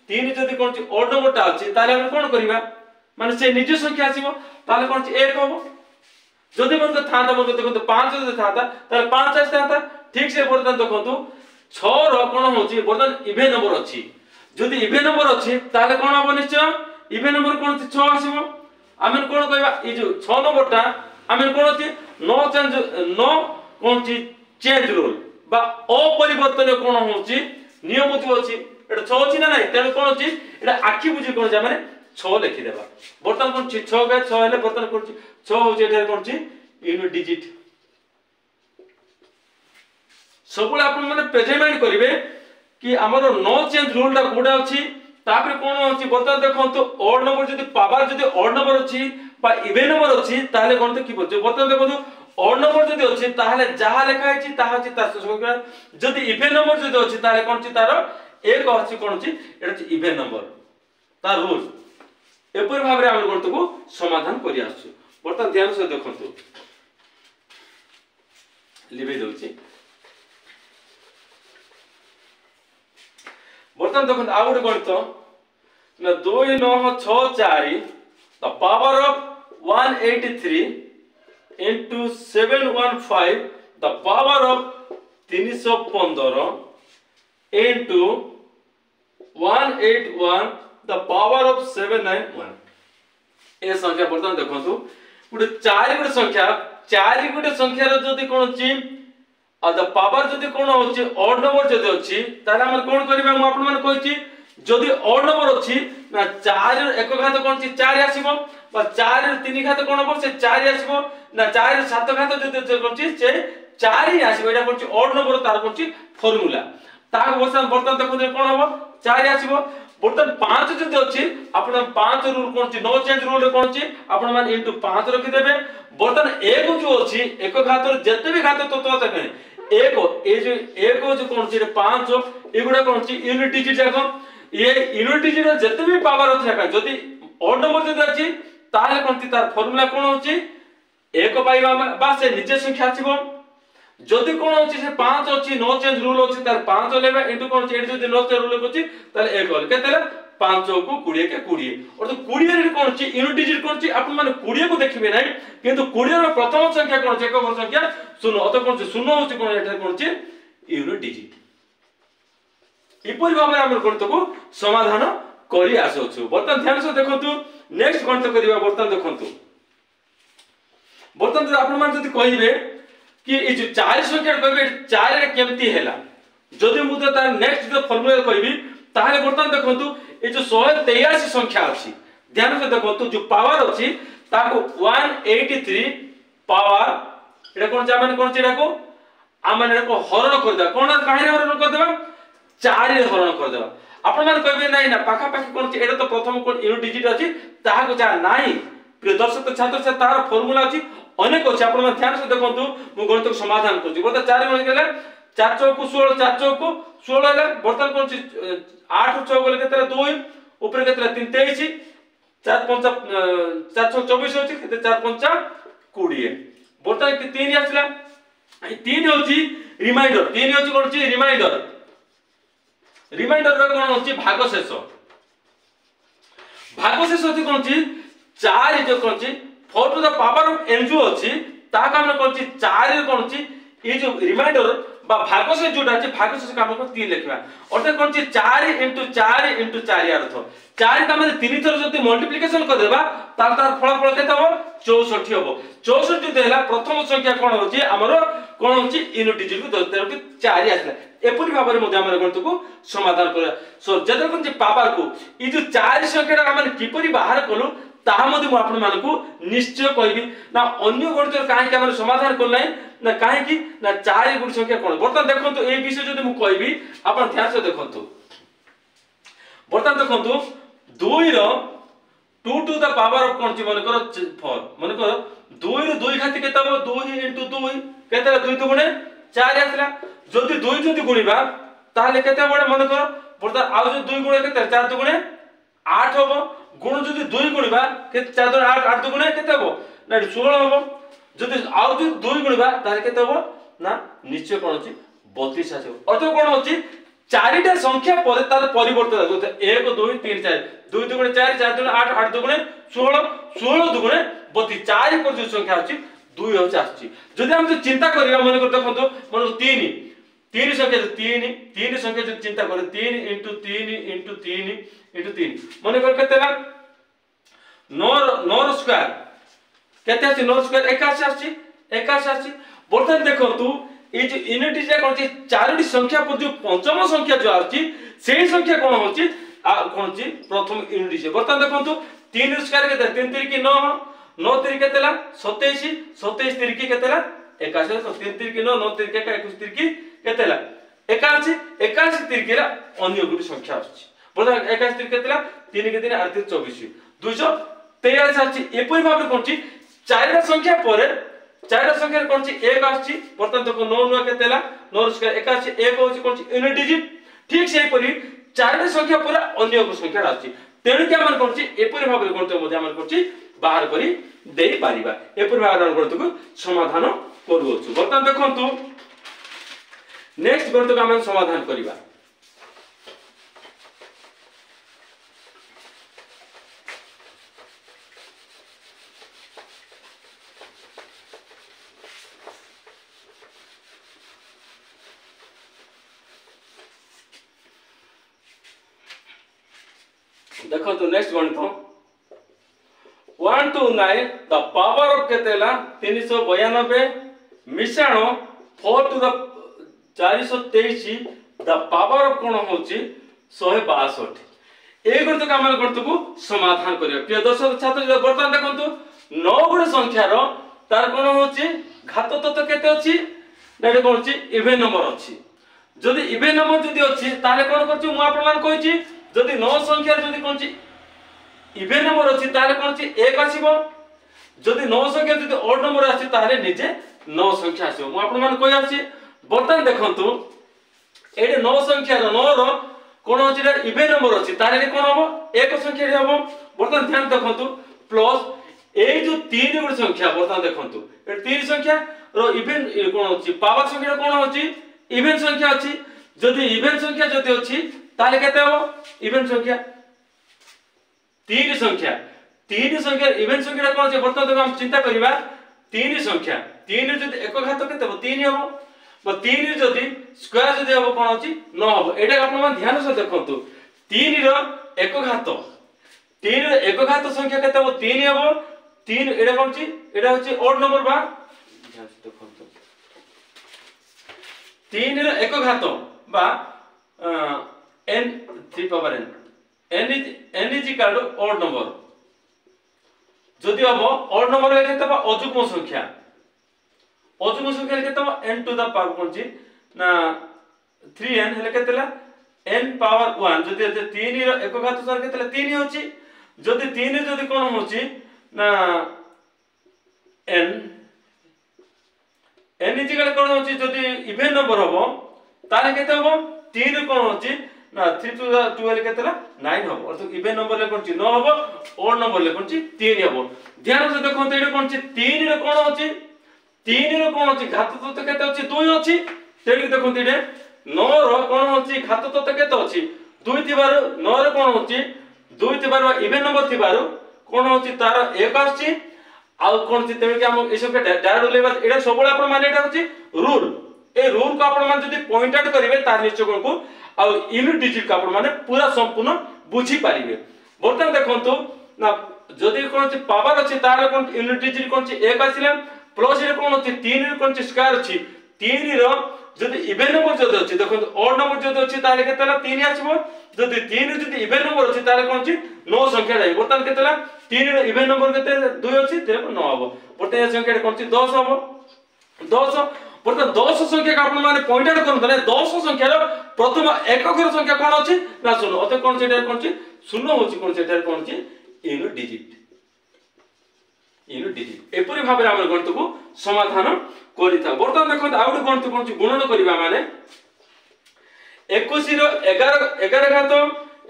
3 जदि कोन छि ओड नंबर ता अछि ताले हम कोन करिवा माने से निज संख्या आसीबो ताले कोन छि 1 हबो जदि मन थाता मन देखो 5 जदि थाता ताले 5 आस्ता ठीक से बर्तन देखो 6 रो कोन होची बर्तन इवन नंबर अछि जदि इवन नंबर अछि ताले कोन हबो निश्चय इवन नंबर कोन 6 आसीबो आमे कोन कहबा ई जो 6 नंबर ता आमे कोन अछि नो चेंज नो कोन छि चेंज रूल बा अपरिवर्तन कोन होची नियम तो अछि एटा 6 अछि ना नै तेन कोन अछि एटा आखि बुझी कोन जा माने 6 लिखि देबा बर्तन कोन छि 6 के 6 हेले बर्तन कोन छि 6 होची एटा कोन छि यूनिट डिजिट सबले आपण माने प्रेजेंट करिवे कि हमरो नो चेंज रूल दा कोडा अछि तापर कोन अछि बर्तन देखंतु ऑड नंबर जदि पावर जदि ऑड नंबर अछि बा इवन नंबर अछि ताले कोन त कि बचे बर्तन देखंतु ऑड नंबर जदि अछि ताले जहा लिखा अछि ताहा अछि तार संख्या जदि इवन नंबर जदि अछि ताले कोन छि तार एक अछि कोन छि एटा छि इवन नंबर तार रूल एपर भाबरे हम गणित को समाधान करि आसु बर्तन ध्यान से देखंतु लिबे दउछि बर्तन देखंतु आ गणित ना 2 9 6 4 the power of 183 into 715 the power of 315 into 181 the power of 791 ए संख्या बर्तमान देखंतु गुटे चारि गुटे संख्या रो जदी कोन अछि द पावर जदी कोन होछि ऑड नंबर जदी अछि ताले हम कोन करबा हम आपन मन कहछि जदी ऑड नंबर अछि ना 4 एक घात कोन अछि 4 आसीबो बा 4 3 घात कोन हो से 4 आसीबो ना 4 7 घात जदी कोन अछि से 4 ही आसीबो एटा कोन अछि ऑड नंबर तार कोन अछि फार्मूला ता बर्तमान देखो कोन हो 4 आसीबो बर्तमान 5 जदी अछि आपण 5 रूल कोन अछि नो चेंज रूल कोन अछि आपण मान इनटू 5 रखि देबे बर्तमान 1 जो अछि एक घात जते भी घात तो तके एक ए जो एक जो कोन अछि 5 एगुडा कोन अछि यूनिट डिजिट जाको ये यूनिट डिजिट जते भी पावर अछि का जदी ऑड नंबर जदी अछि ताले कोन अछि तार फार्मूला कोन अछि 1 पाइबा बा से निजे संख्या आछिबो जदी कोन अछि से 5 अछि नो चेंज रूल अछि तार 5 लेबे इनटू कोन अछि जदी नो चेंज रूल अछि ताले 1 होल केतेला 5 को 20 के 20 और तो 20 रे कोन अछि यूनिट डिजिट कोन अछि आपण माने 20 को देखिबे नै किंतु 20 रो प्रथम संख्या कोन अछि एक वर्ग संख्या शून्य अत कोन अछि शून्य होछि कोन एटा कोन अछि यूनिट डिजिट इपरि भाबे हम गणित को समाधान करि आसोछु बर्तन ध्यान से देखंतु नेक्स्ट गणित करिवा बर्तन देखंतु बर्तन आपण मान जदी कहिबे कि ए जो 4 संख्या कहबे 4 रे केमती हैला जदी मु त तार नेक्स्ट जो फार्मूला कहबी ताले बर्तन देखंतु ए जो 183 संख्या अछि ध्यान से देखंतु जो पावर अछि ताको 183 पावर एटा कोन जामान कोन छिडा को आमाने को हरण कर दे कोन काहे हरण कर देबा 4 रे हरण कर देबा आपण मान कहबे नै ना पाखा पाखी कोन छि एटा तो प्रथम कोन यूनिट डिजिट अछि ताहा को जा नाही प्रिय दर्शक छात्र से तार फार्मूला अछि अनेक अछि आपण ध्यान से देखंतु मु गणित को समाधान करछि बता 4 गण गेले 4 चौक 16 4 चौक 16 हेले बर्तन कोन छि 8 6 गेले केतरा 2 ऊपर केतरा 3 23 4 5 4 6 24 होछि केते 4 5 20 बर्तन के 3 आसला 3 होछि रिमाइंडर 3 होछि कोन छि रिमाइंडर रो कोन होछि भाग शेष होछि कोन छि 4 जो कोन छि 4 to the power of n जो अछि ताका हम कोन छि 4 रे कोन छि ए जो रिमाइंडर बा भाग से जोटा अछि भाग से काम को 3 लिखबा अर्थात कोन छि 4 * 4 अर्थ 4 का माने 3 थर जति मल्टीप्लिकेशन कर देबा तार फलफल केते हो 64 हो 64 जो देला प्रथम संख्या कोन होछि हमरो कोन होछि यूनिट डिजिट को 4 आसला एपरि भाबरे मध्ये हमर गणित को समाधान कर सो जदर कोन छि पावर को ई जो 4 संख्या हम किपरि बाहर कलु ताहा मध्ये मु आपण मानकु निश्चय कहबी ना अन्य गणित काहे के हमर समाधान कर नै ना काहे की ना 4 गुण संख्या कोन बर्तन देखंतु ए विषय जदि मु कहबी आपण ध्यान से देखंतु बर्तन देखंतु 2 रो 2 टू द पावर ऑफ कोन छि मन करो 4 मन करो 2 रो 2 खाती केते हो 2 * 2 केते 2 * 2 गुणे 4 आसला जदि 2 जदि गुणिबा ताले केते बडे मन करो बर्तन आउ जो 2 गुणे केते 4 2 गुणे 8 होबो गुण जदि 2 गुणिबा केते 4 2 8 8 2 गुणे केते होबो ना 16 होबो जदि आउ जो 2 गुणिबा ताले केते होबो ना निश्चय कोन अछि 32 आछो अर्थ कोन अछि चारिटा संख्या पर तार परिवर्तन होते 1 2 3 4 2 2 गुणे 4 4 2 8 8 2 गुणे 16 16 2 गुणे 32 4 पर जो संख्या अछि 2 होछि आछि जदि हम जो चिंता करिया मन कर देखंतु मन 3 3 संख्या 3 संख्या जो चिंता करे 3 * 3 * 3 * 3 मन कर केतेला 9 स्क्वायर केते अछि 9 स्क्वायर 81 अछि बर्तन देखंतु ए जो यूनिट डिजिट कोन अछि चारोटी संख्या पर जो पंचम संख्या जो अछि सेही संख्या कोन होछि कोन अछि प्रथम यूनिट डिजिट बर्तन देखंतु 3 स्क्वायर केते 3 3 की 9 9 3 केतेला 27 27 3 की केतेला 81 3 3 की 9 9 3 की 21 3 की केतेला 81 81 3 की अन्य गुडी संख्या अछि बर्तन 81 3 केतेला 3 के 3 8 24 223 अछि एपरि भाबे कोन अछि चारटा संख्या पर चारटा संख्या कोन अछि 1 अछि बर्तन देखो 9 9 केतेला 9 स्क्वायर 81 1 होछि कोन अछि यूनिट डिजिट ठीक सेही परि चारटा संख्या पर अन्य संख्या अछि तेणु के हमन कोन अछि एपरि भाबे गणित मध्ये हमन कोन अछि बाहर करी देई पारिबा एपरि भाबे गणित को समाधान करूछु बर्तन देखंतु नेक्स्ट गणित को हमन समाधान करिबा देखो तो नेक्स्ट गणित 1 to 9 द पावर ऑफ केतेला 392 मिशाण 4 to the 423 the power of कोन होची 162 ए गणित का हम गणित को समाधान करियो प्रिय दर्शक छात्र बर्तमान देखंतु 9 गुण संख्या रो तार कोन होची घात तत्व केते अछि नेट कोन अछि इवन नंबर अछि जदि इवन नंबर जदि अछि ताले कोन करछु मु आपन मान कहिछि जदि 9 संख्या जदि कोन अछि इवन नंबर अछि ताले कोन अछि 1 आसीबो जदि 9 संख्या जदि ऑड नंबर अछि ताले निजे 9 संख्या आसीबो मु आपन मान कहि आछि बर्तमान देखंतु एडे 9 संख्या रो 9 रो कोन अछि इवन नंबर अछि ताले कोन हबो 1 संख्या रे हबो बर्तमान ध्यान देखंतु प्लस ए जो 3 गुण संख्या बर्तमान देखंतु ए 3 संख्या रो इवन कोन अछि पावर संख्या कोन अछि इवन संख्या अछि जदि इवन संख्या जदि अछि ताले केते हबो इवन संख्या 3 संख्या इवन संख्या कोन अछि बर्तमान देखो हम चिंता करिबा 3 संख्या 3 जदि एक घात केते हबो 3 हबो ब 3 जदि स्क्वायर जदि हबो कोन अछि 9 हबो एटा आपण ध्यान से देखंतु 3 रो एक घात 3 रो एक घात संख्या केते हबो 3 हबो 3 एटा कोन अछि एटा होछि ऑड नंबर बा ध्यान से देखंतु 3 रो एक घात बा n 3 power n is equal to odd number जदि हबो ऑड नंबर केते बा अजुग्म संख्या केते बा n टू द पावर कोन छी ना 3n हेले केतेला n पावर 1 जदि 3 रो एक घात सर केतेला 3 होची जदि 3 जदि कोन होची ना n इज इक्वल कोन होची जदि इवन नंबर हबो ताले केते हबो 3 कोन होची ना 3 टू द 12 केतेला 9 हबो अर्थात इवन नंबर ले कोन छी 9 हबो ऑड नंबर ले कोन छी 3 हबो ध्यान से देखो तो एडे कोन छी 3 रे कोन होची 3 रे कोन होची घात तत्व केते होची 2 होची तेली देखो एडे 9 रो कोन होची घात तत्व केते होची 2 थिबार 9 रे कोन होची 2 थिबार इवन नंबर थिबार कोन होची तार 1 आछि आउ कोन छी तेली के हम ए सब के डायरेक्ट लेबा एडा सबले आपण माने एडा होची रूल ए रूल को आपण मान जदी पॉइंट आउट करिवे तार निश्चय को आ यूनिट डिजिट का आपण माने पूरा संपूर्ण बुझी पारिबे बर्तमान देखंतु ना जदी कोन छी पावर अछि तार कोन यूनिट डिजिट कोन छी 1 आसिले प्लस रे कोन अछि 3 रे कोन छी स्क्वायर अछि 3 रो जदी इवन नंबर जदी अछि देखंतु ऑड नंबर जदी अछि ताले केतला 3 आसीबो जदी 3 जदी इवन नंबर अछि ताले कोन छी 9 संख्या जाय बर्तमान केतला 3 रो इवन नंबर केते 2 अछि तेरे 9 हबो बर्तमान संख्या कोन छी 10 हबो 10 बर्तमान 10 संख्या का आपण माने पॉइंट आउट करन तने 10 संख्या रो प्रथम एकक संख्या कोन अछि ना सुनो अते कोन छी कोन छी शून्य होची कोन छी कोन छी यूनिट डिजिट एपरि भाबरे हम गणित को समाधान करिता बर्तमान देखो आउट गणित कोन छी गुणन करिबा माने 21 रो 11 घात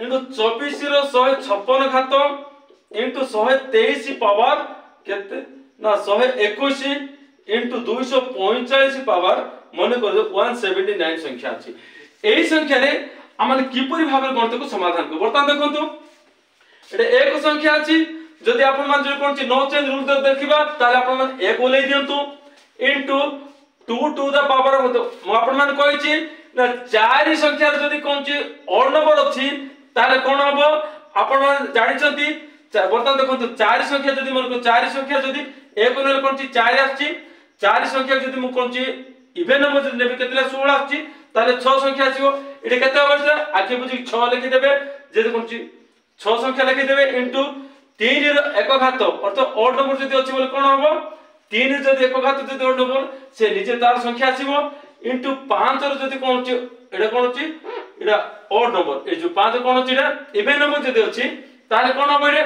इनटू 24 रो 156 घात इनटू 123 पावर केते ना 121 इनटू 245 पावर मने कर 179 संख्या अछि एही संख्या रे हमन किपरि भाबरे गणित को समाधान को बर्तमान देखंतु एटे एक संख्या अछि जदि आपण मान जे कोन छी नो चेंज रूल तो देखिबा ताले आपण मान 1 ओलै दियंतु इनटू 2 टू द पावर म आपण मान कहै छी ना 4 संख्या जदि कोन छी ऑड नंबर अछि ताले कोन हबो आपण मान जानि छथि बर्तमान देखंतु 4 संख्या जदि मन को 4 संख्या जदि 1 ओलै कोन छी 4 आछि 4 संख्या जदि मु कोन छी इवन नंबर जदि नेबे केतला 16 आछि ताले 6 संख्या आछिबो एटे केते हबो आखि बुझी 6 लिखि देबे जदि कोन छी 6 संख्या लिखि देबे इनटू 3 रो एक घात अर्थात ऑड नंबर जदि अछि बोले कोन हबो 3 जदि एक घात जदि ऑड नंबर से निजे तार संख्या आसीबो इनटू 5 रो जदि कोन अछि एटा कोन अछि एटा ऑड नंबर ए जो 5 कोन अछि एटा इवन नंबर जदि अछि ताले कोन हबो रे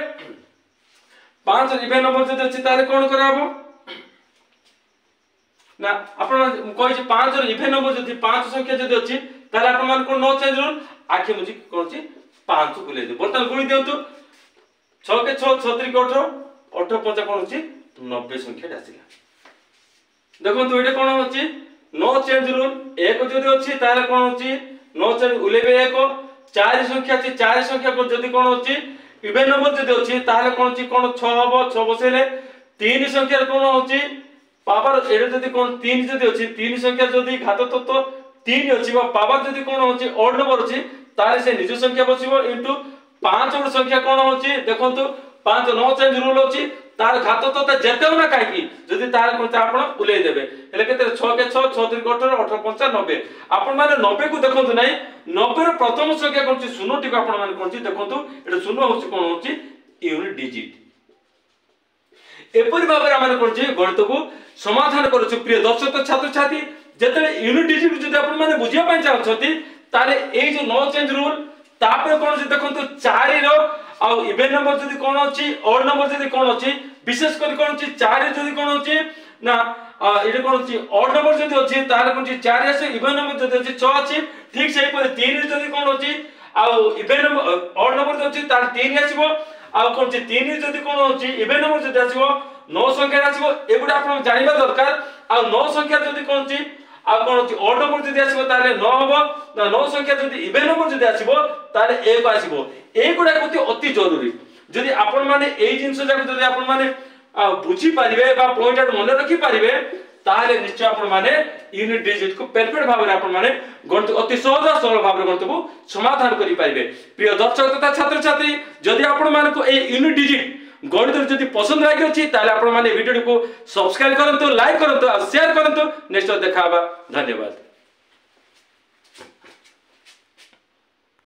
5 इवन नंबर जदि अछि ताले कोन कराबो ना आपण कहै छी 5 रो इवन नंबर जदि 5 संख्या जदि अछि ताले आपण मान कोन नो चेंज रूल आखि मुझी कोन अछि 5 बुले दे बर्तमान गुणी दियंतु 6 के 6 36 के 18 18 5 कोन अछि 90 संख्या आसीला देखंतु एटा कोन अछि नो चेंज रूल एक जदि अछि ताले कोन अछि नो चेंज उलेबे एक 4 संख्या अछि 4 संख्या को जदि कोन अछि इवन नंबर जदि अछि ताले कोन अछि कोन 6 हबो 6 बसेले 3 संख्या कोन अछि पावर एटा जदि कोन 3 जदि अछि 3 संख्या जदि घात तत्व 3 अछि बा पावर जदि कोन अछि ऑड नंबर अछि ताले से निज संख्या बसिबो इनटू 5 गोटे संख्या कौन होची देखंतु 5 नो चेंज रूल होची तार घात तो जेते हो ना काई जदि तार कोन आपण उलेई देबे हेले केते 6 के 6 6 3 18 18 5 90 आपण माने 90 को देखंतु नाही 90 रो प्रथम संख्या कोन ची शून्य टी को आपण माने कोन ची देखंतु एटा शून्य होची कोन होची यूनिट डिजिट एपरि भाबरे आमे कोन ची गणित को समाधान करू प्रिय दर्शक छात्र छात्री जेते यूनिट डिजिट जदि आपण माने बुझिया पय चाहछथि ताले ए जो नो चेंज रूल तापर कोन ची देखंतु 4 रो आ इवन नंबर जदि कोन अछि ऑड नंबर जदि कोन अछि विशेष कर कोन अछि 4 जदि कोन अछि ना एटा कोन अछि ऑड नंबर जदि अछि तार कोन अछि 4 आसे इवन नंबर जदि अछि 6 अछि ठीक सेहि पर 3 जदि कोन अछि आ इवन नंबर ऑड नंबर जदि अछि तार 3 आसीबो आ कोन अछि 3 जदि कोन अछि इवन नंबर जदि आसीबो 9 संख्या आसीबो एगुडा आपण जानिबा दरकार आ 9 संख्या जदि कोन अछि आ कोन अछि ऑड नंबर जदि आसीबो ताले 9 हबो 9 संख्या जदि इवन नंबर जदि आसीबो ताले 1 आसीबो एगुडा कति अति जरूरी जदि आपण माने एई जिंस जाक जदि आपण माने बुझी परिबे बा पॉइंट मन रखी परिबे ताले निश्चय आपण माने यूनिट डिजिट को परफेक्ट भाव रे आपण माने गणित अति सहज सरल भाव रे गणित को समाधान करि परिबे प्रिय दर्शक तथा छात्र छात्री जदि आपण माने को ए यूनिट डिजिट गणित जदि पसंद लागी अछि ताले आपण माने वीडियो को सब्सक्राइब करंतु लाइक करंतु और शेयर करंतु नेक्स्ट देखाबा धन्यवाद।